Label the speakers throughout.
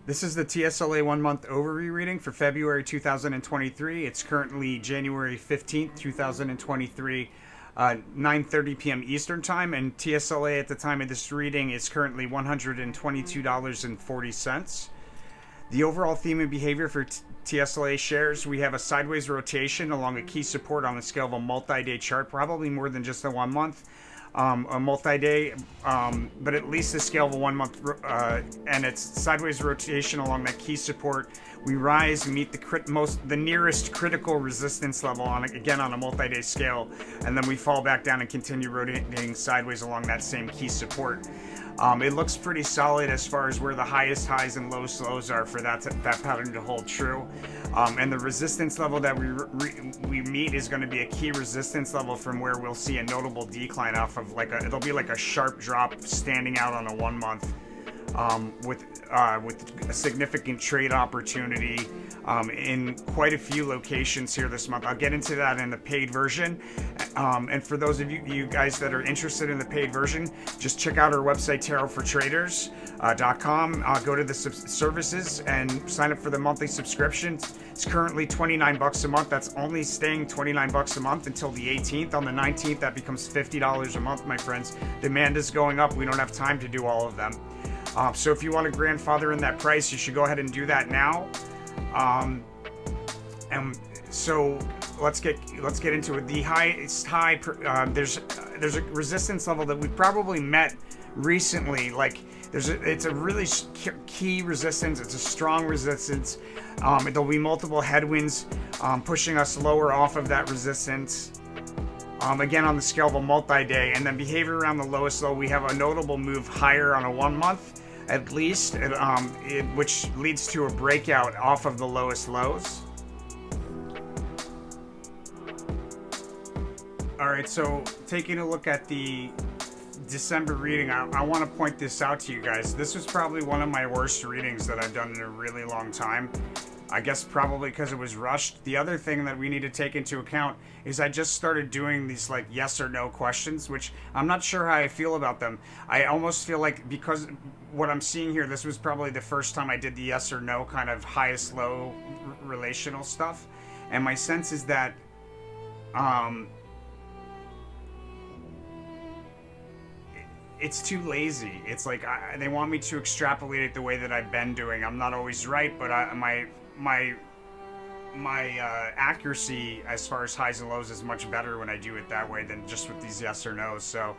Speaker 1: This is the TSLA 1 month overview reading for February 2023. It's currently January 15th, 2023, 9:30 p.m. Eastern Time, and TSLA at the time of this reading is currently $122.40. The overall theme and behavior for TSLA shares, we have a sideways rotation along a key support on the scale of a multi-day chart, probably more than just a 1 month. A multi-day, but at least the scale of a 1 month, and it's sideways rotation along that key support. We rise, meet the nearest critical resistance level on a multi-day scale, and then we fall back down and continue rotating sideways along that same key support. It looks pretty solid as far as where the highest highs and lowest lows are for that pattern to hold true. And the resistance level that we meet is going to be a key resistance level from where we'll see a notable decline off of it'll be like a sharp drop standing out on a 1 month. With a significant trade opportunity in quite a few locations here this month. I'll get into that in the paid version. And for those of you guys that are interested in the paid version, just check out our website, tarotfortraders.com. Go to the services and sign up for the monthly subscription. It's currently $29 a month. That's only staying $29 a month until the 18th. On the 19th, that becomes $50 a month, my friends. Demand is going up. We don't have time to do all of them. So if you want to grandfather in that price, you should go ahead and do that now. And so let's get into it. The highest high, there's a resistance level that we've probably met recently. It's a really key resistance. It's a strong resistance. There'll be multiple headwinds pushing us lower off of that resistance. Again, on the scale of a multi-day, and then behavior around the lowest low, we have a notable move higher on a 1 month, at least, which leads to a breakout off of the lowest lows. All right, so taking a look at the December reading, I want to point this out to you guys. This was probably one of my worst readings that I've done in a really long time. I guess probably because it was rushed. The other thing that we need to take into account is I just started doing these yes or no questions, which I'm not sure how I feel about them. I almost feel like, because what I'm seeing here, this was probably the first time I did the yes or no kind of highest low relational stuff. And my sense is that it's too lazy. It's like they want me to extrapolate it the way that I've been doing. I'm not always right, but my accuracy as far as highs and lows is much better when I do it that way than just with these yes or no's. So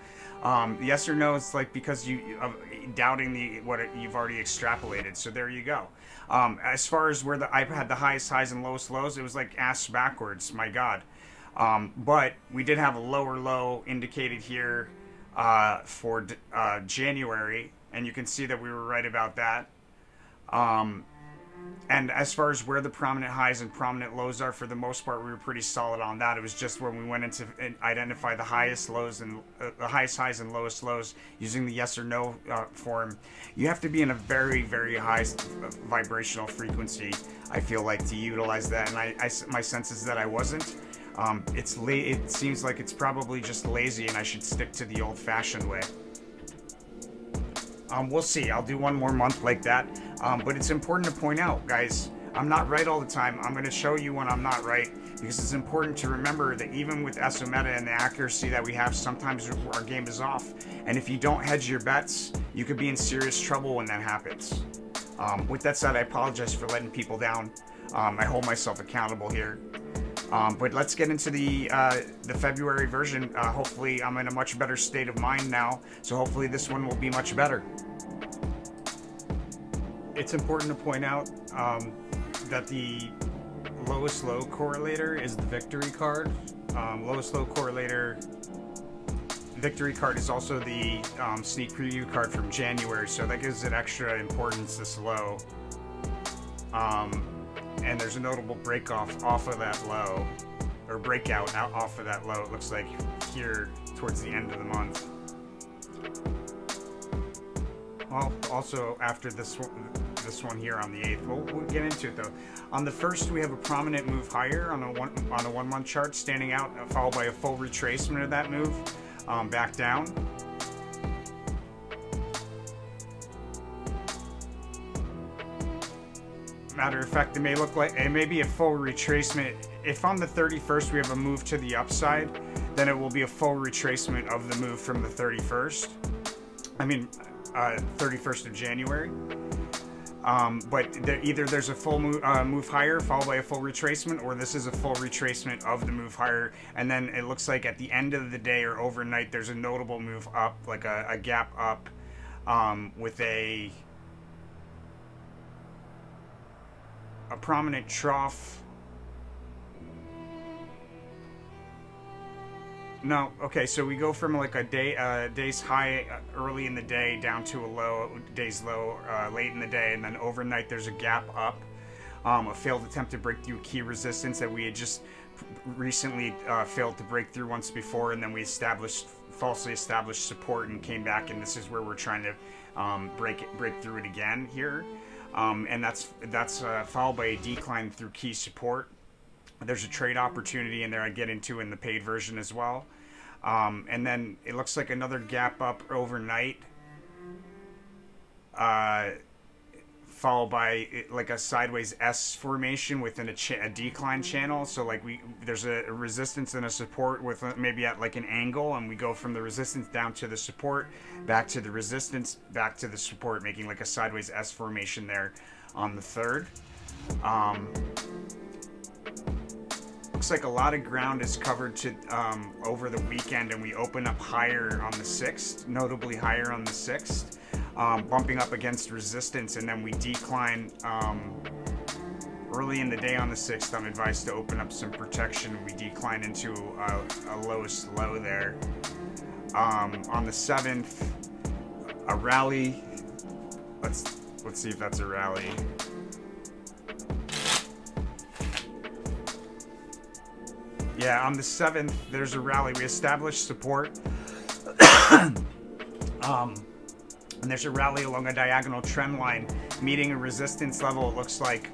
Speaker 1: yes or no is because you doubting what you've already extrapolated. So there you go. As far as where I had the highest highs and lowest lows, it was like ass backwards. My God. But we did have a lower low indicated here for January, and you can see that we were right about that. And as far as where the prominent highs and prominent lows are, for the most part, we were pretty solid on that. It was just when we went into identify the highest lows and the highest highs and lowest lows using the yes or no form. You have to be in a very, very high vibrational frequency, I feel like, to utilize that. And my sense is that I wasn't. It seems like it's probably just lazy, and I should stick to the old-fashioned way. We'll see. I'll do 1 more month like that. But it's important to point out, guys, I'm not right all the time. I'm going to show you when I'm not right, because it's important to remember that even with Eso-Meta and the accuracy that we have, sometimes our game is off. And if you don't hedge your bets, you could be in serious trouble when that happens. With that said, I apologize for letting people down. I hold myself accountable here. But let's get into the February version. Hopefully I'm in a much better state of mind now, so hopefully this one will be much better. It's important to point out that the lowest low correlator is the victory card. Lowest low correlator victory card is also the sneak preview card from January, so that gives it extra importance, this low. And there's a notable break off of that low, or breakout off of that low, it looks like here towards the end of the month. Well, also after this one here on the 8th. We'll get into it though. On the 1st, we have a prominent move higher on a 1 month chart standing out, followed by a full retracement of that move back down. Matter of fact, it may look like it may be a full retracement. If on the 31st we have a move to the upside, then it will be a full retracement of the move from the 31st. I mean, 31st of January. But either there's a full move higher followed by a full retracement, or this is a full retracement of the move higher, and then it looks like at the end of the day or overnight there's a notable move up, like a gap up, with a prominent trough. No, okay, so we go from like a day's high early in the day down to a day's low late in the day, and then overnight there's a gap up, a failed attempt to break through key resistance that we had just recently failed to break through once before, and then we falsely established support and came back, and this is where we're trying to break through it again here, and that's followed by a decline through key support. There's a trade opportunity in there I get into in the paid version as well. And then it looks like another gap up overnight, followed by like a sideways S formation within a decline channel. So like there's a resistance and a support with maybe at like an angle, and we go from the resistance down to the support, back to the resistance, back to the support, making like a sideways S formation there on the 3rd. Looks like a lot of ground is covered to over the weekend, and we open up higher on the 6th, notably higher on the 6th, bumping up against resistance, and then we decline early in the day on the 6th. I'm advised to open up some protection. We decline into a lowest low there. On the 7th, a rally. Let's see if that's a rally. Yeah, on the 7th, there's a rally. We established support. And there's a rally along a diagonal trend line, meeting a resistance level, it looks like,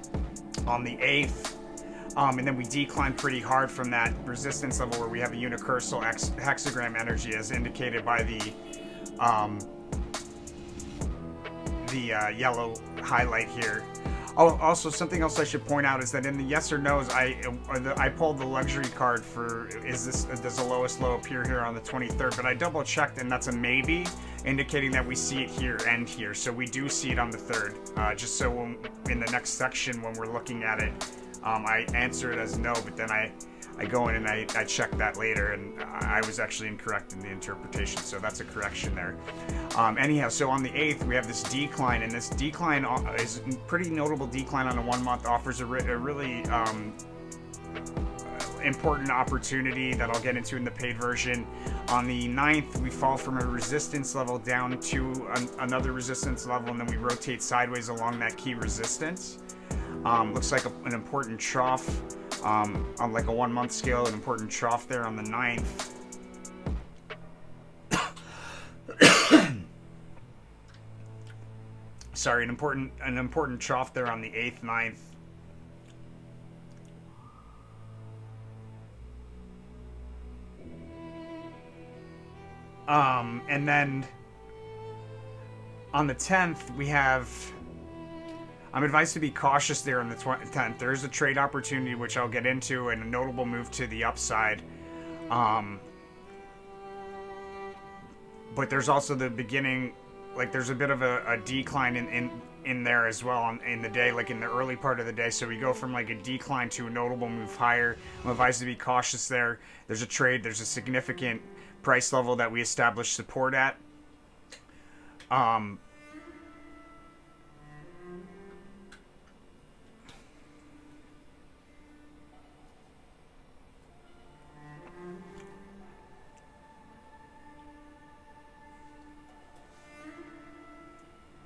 Speaker 1: on the 8th. And then we decline pretty hard from that resistance level where we have a unicursal hexagram energy as indicated by the yellow highlight here. Oh, also something else I should point out is that in the yes or no's, I pulled the luxury card for does the lowest low appear here on the 23rd, but I double checked and that's a maybe, indicating that we see it here and here. So we do see it on the 3rd. Just so in the next section when we're looking at it, I answer it as no, but then I go in and I check that later, and I was actually incorrect in the interpretation, so that's a correction there. Anyhow, so on the 8th, we have this decline, and this decline is a pretty notable decline on a 1 month, offers a really important opportunity that I'll get into in the paid version. On the 9th, we fall from a resistance level down to another resistance level, and then we rotate sideways along that key resistance. Looks like an important trough. On like a 1 month scale, an important trough there on the 9th. Sorry, an important trough there on the 8th, 9th. And then on the 10th, we have, I'm advised to be cautious there on the 10th. There is a trade opportunity, which I'll get into, and a notable move to the upside. But there's also the beginning, like there's a bit of a decline in there as well in the day, like in the early part of the day. So we go from like a decline to a notable move higher. I'm advised to be cautious there. There's a trade, there's a significant price level that we established support at.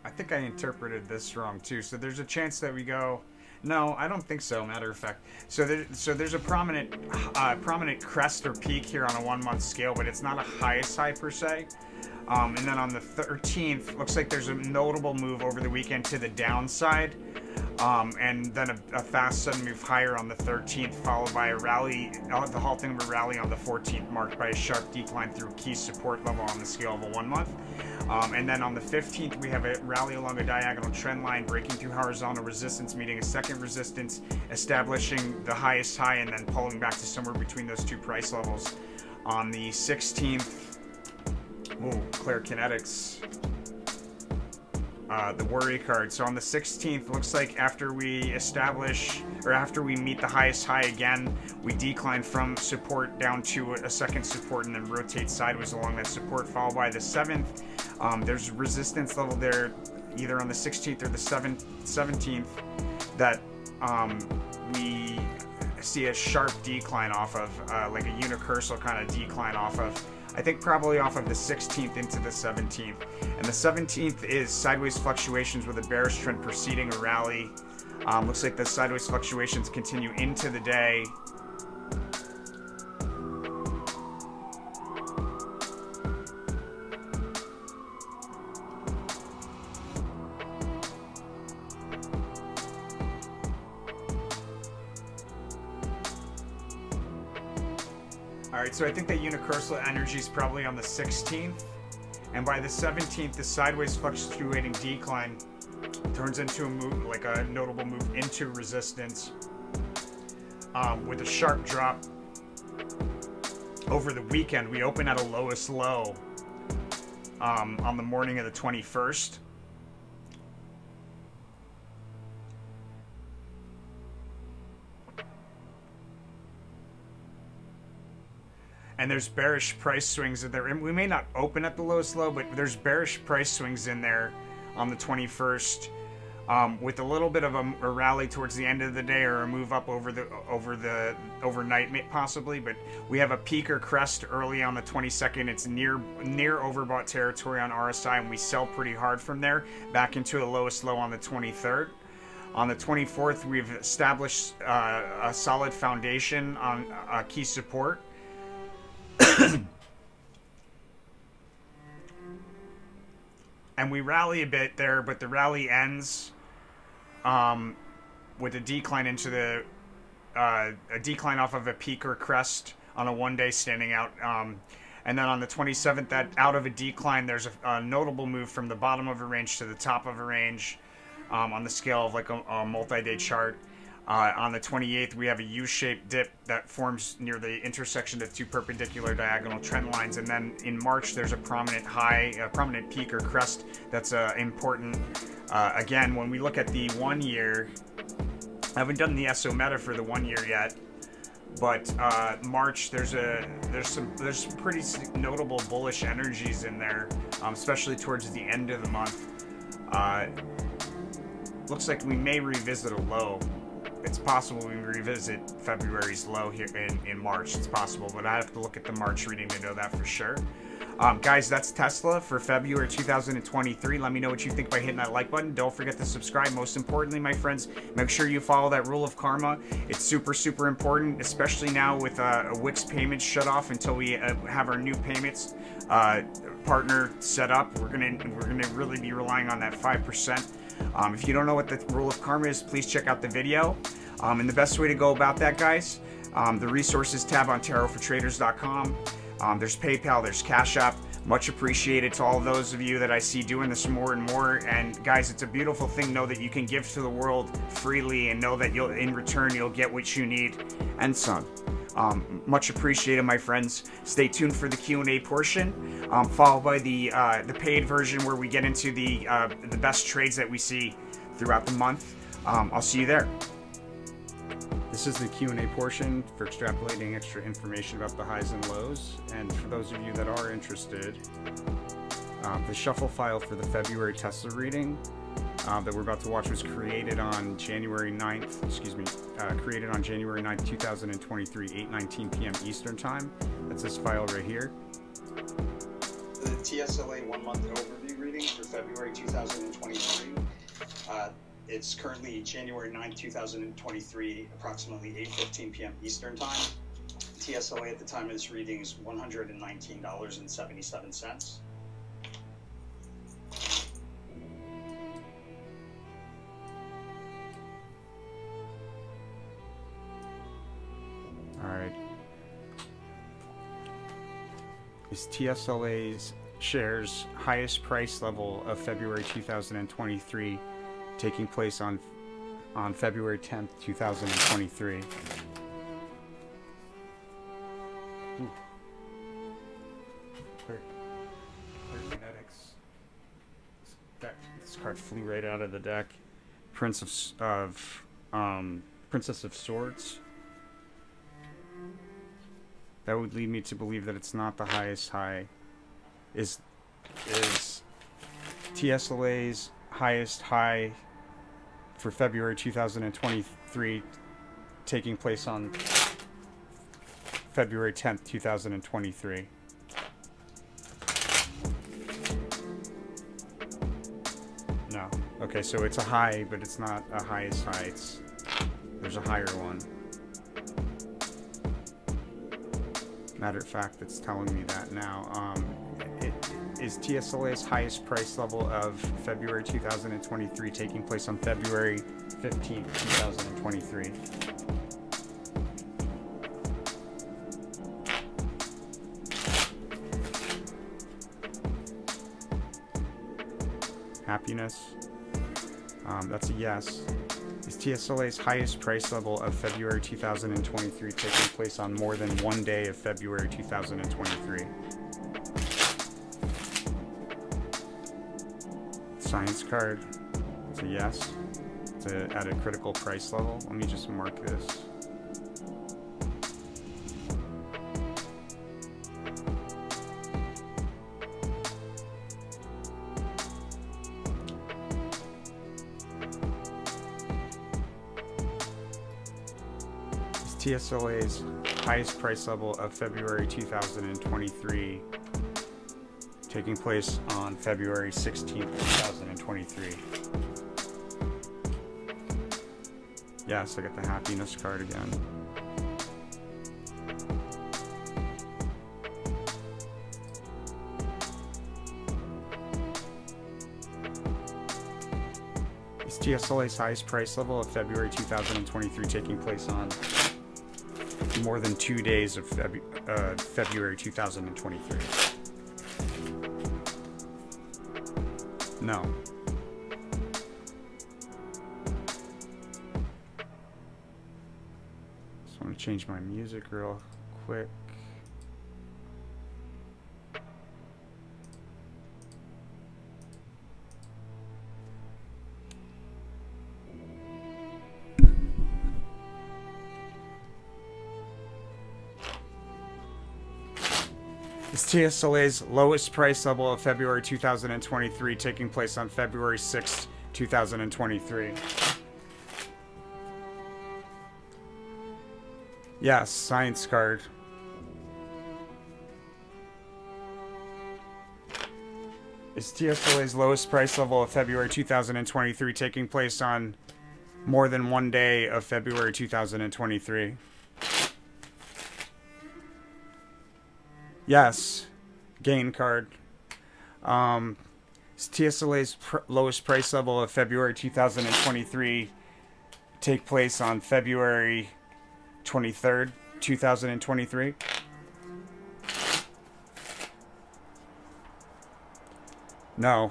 Speaker 1: I think I interpreted this wrong too. So there's a chance that we go. No, I don't think so. Matter of fact, so there's a prominent crest or peak here on a 1 month scale, but it's not a highest high per se. And then on the 13th, looks like there's a notable move over the weekend to the downside. and then a fast sudden move higher on the 13th, followed by a rally, the halting of a rally on the 14th, marked by a sharp decline through key support level on the scale of a 1 month. And then on the 15th, we have a rally along a diagonal trend line, breaking through horizontal resistance, meeting a second resistance, establishing the highest high, and then pulling back to somewhere between those two price levels. On the 16th, Clear Kinetics, the worry card. So on the 16th, looks like after we meet the highest high again, we decline from support down to a second support and then rotate sideways along that support, followed by the 7th. There's resistance level there, either on the 16th or the 17th, that we see a sharp decline off of, like a unicursal kind of decline off of. I think probably off of the 16th into the 17th. And the 17th is sideways fluctuations with a bearish trend preceding a rally. Looks like the sideways fluctuations continue into the day. Alright, so I think that unicursal energy is probably on the 16th, and by the 17th, the sideways fluctuating decline turns into a move, like a notable move into resistance, with a sharp drop over the weekend. We open at a lowest low on the morning of the 21st. And there's bearish price swings in there. And we may not open at the lowest low, but there's bearish price swings in there on the 21st, with a little bit of a rally towards the end of the day, or a move up over the overnight possibly. But we have a peak or crest early on the 22nd. It's near overbought territory on RSI, and we sell pretty hard from there back into a lowest low on the 23rd. On the 24th, we've established a solid foundation on key support. And we rally a bit there, but the rally ends with a decline into the a decline off of a peak or crest on a 1 day standing out. And then on the 27th, that out of a decline, there's a notable move from the bottom of a range to the top of a range on the scale of like a multi-day chart. On the 28th, we have a U-shaped dip that forms near the intersection of two perpendicular diagonal trend lines. And then in March, there's a prominent high, a prominent peak or crest that's important. Again, when we look at the 1 year, I haven't done the Eso-Meta for the 1 year yet, but March, there's some pretty notable bullish energies in there, especially towards the end of the month. Looks like we may revisit a low. It's possible we revisit February's low here in March. It's possible, but I have to look at the March reading to know that for sure. Guys, that's Tesla for February 2023. Let me know what you think by hitting that like button. Don't forget to subscribe. Most importantly, my friends, make sure you follow that rule of karma. It's super, super important, especially now with Wix payments shut off until we have our new payments partner set up. We're gonna really be relying on that 5%. If you don't know what the rule of karma is, please check out the video. And the best way to go about that, guys, the resources tab on tarotfortraders.com. There's PayPal, there's Cash App. Much appreciated to all of those of you that I see doing this more and more. And guys, it's a beautiful thing. Know that you can give to the world freely, and know that in return you'll get what you need and some. Much appreciated, my friends. Stay tuned for the Q&A portion, followed by the paid version where we get into the best trades that we see throughout the month. I'll see you there. This is the Q&A portion for extrapolating extra information about the highs and lows. And for those of you that are interested, the shuffle file for the February Tesla reading that we're about to watch was created on January 9th, created on January 9th, 2023, 8:19 p.m. Eastern Time. That's this file right here.
Speaker 2: The TSLA 1 month overview reading for February 2023. It's currently January 9th, 2023, approximately 8:15 p.m. Eastern Time. TSLA at the time of this reading is $119.77.
Speaker 1: Is TSLA's shares highest price level of February 2023 taking place on February 10th, 2023? Ooh. Clear genetics. This card flew right out of the deck. Princess of Swords. That would lead me to believe that it's not the highest high. Is TSLA's highest high for February 2023 taking place on February 10th, 2023? No. Okay, so it's a high, but it's not a highest high. There's a higher one. Matter of fact, it's telling me that now. Is TSLA's highest price level of February 2023 taking place on February 15th, 2023? Happiness. That's a yes. Is TSLA's highest price level of February 2023 taking place on more than one day of February 2023? Science card. It's a yes. It's at a critical price level. Let me just mark this. TSLA's highest price level of February 2023 taking place on February 16th, 2023. Yes, I got the happiness card again. Is TSLA's highest price level of February 2023 taking place on more than 2 days of February 2023? No. Just want to change my music real quick. Is TSLA's lowest price level of February 2023 taking place on February 6th, 2023? Yes, science card. Is TSLA's lowest price level of February 2023 taking place on more than one day of February 2023? Yes, gain card. Is TSLA's lowest price level of February 2023 take place on February 23rd, 2023? No.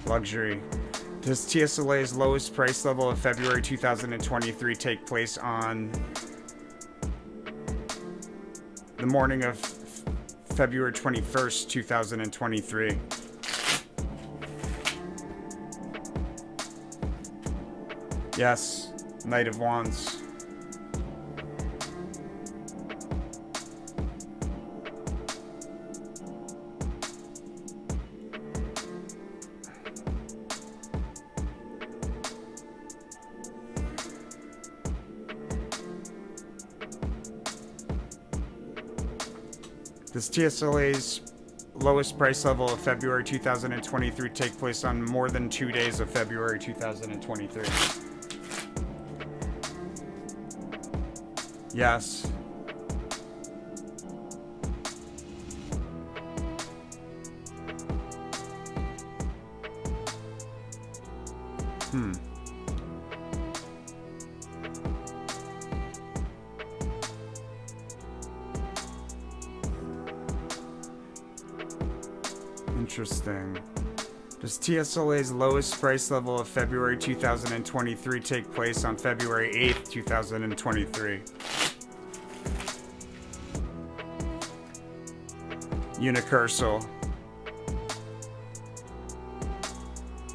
Speaker 1: Luxury. Does TSLA's lowest price level of February 2023 take place on the morning of February 21st, 2023? Yes, Knight of Wands. Does TSLA's lowest price level of February 2023 take place on more than 2 days of February 2023? Yes. Interesting. Does TSLA's lowest price level of February 2023 take place on February 8th, 2023? Unicursal.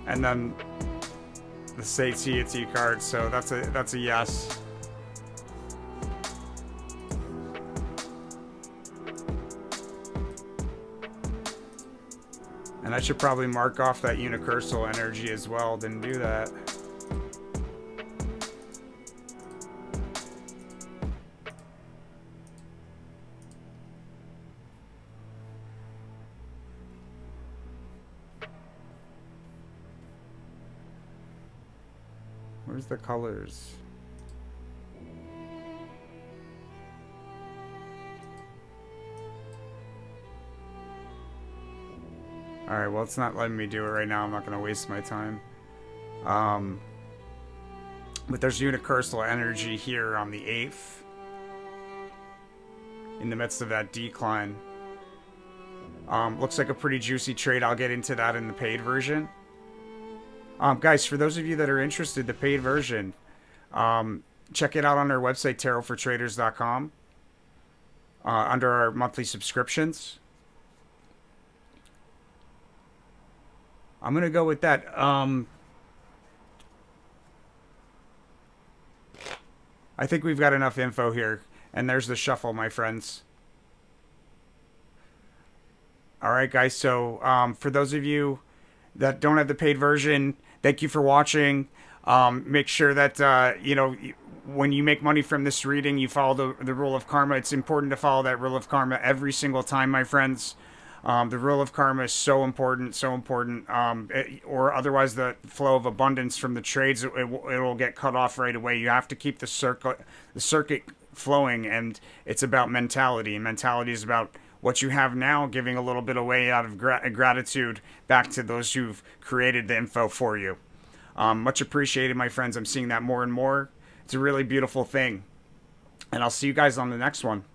Speaker 1: And then the satiety card, so that's a yes. And I should probably mark off that unicursal energy as well. Didn't do that. Where's the colors? Alright, well, it's not letting me do it right now. I'm not going to waste my time. But there's unicursal energy here on the 8th. In the midst of that decline. Looks like a pretty juicy trade. I'll get into that in the paid version. Guys, for those of you that are interested, the paid version, check it out on our website, tarotfortraders.com, under our monthly subscriptions. I'm going to go with that. I think we've got enough info here. And there's the shuffle, my friends. All right, guys. So for those of you that don't have the paid version, thank you for watching. Make sure that, you know, when you make money from this reading, you follow the rule of karma. It's important to follow that rule of karma every single time, my friends. The rule of karma is so important, or otherwise the flow of abundance from the trades, it will get cut off right away. You have to keep the circuit flowing, and it's about mentality. And mentality is about what you have now, giving a little bit away out of gratitude back to those who've created the info for you. Much appreciated, my friends. I'm seeing that more and more. It's a really beautiful thing. And I'll see you guys on the next one.